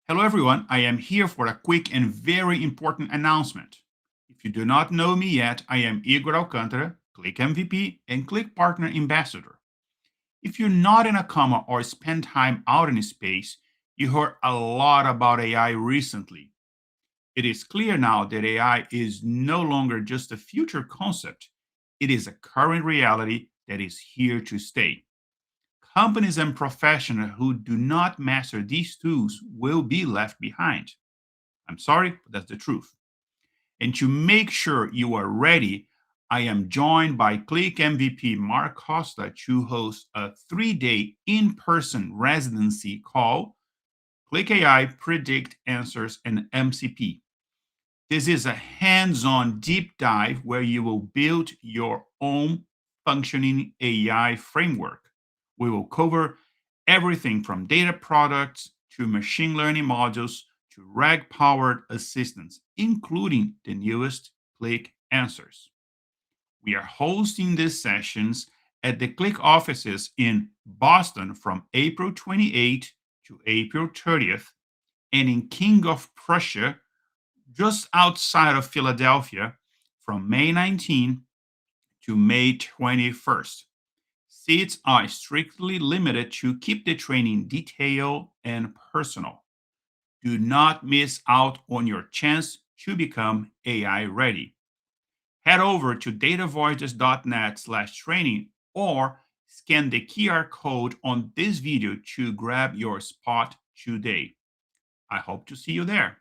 Hello, everyone. I am here for a quick and very important announcement. If you do not know me yet, I am Igor Alcantara, Qlik MVP and Qlik Partner Ambassador. If you're not in a coma or spend time out in space, you heard a lot about AI recently. It is clear now that AI is no longer just a future concept, it is a current reality that is here to stay. Companies and professionals who do not master these tools will be left behind. I'm sorry, but that's the truth. And to make sure you are ready, I am joined by Qlik MVP Mark Costa to host a 3-day in person residency called Qlik AI Predict Answers and MCP. This is a hands on deep dive where you will build your own functioning AI framework. We will cover everything from data products to machine learning modules to RAG powered assistants, including the newest Qlik Answers. We are hosting these sessions at the Qlik offices in Boston from April 28th to April 30th and in King of Prussia just outside of Philadelphia from May 19 to May 21st. Seats are strictly limited to keep the training detailed and personal. Do not miss out on your chance to become AI ready. Head over to datavoyagers.net/training or scan the QR code on this video to grab your spot today. I hope to see you there.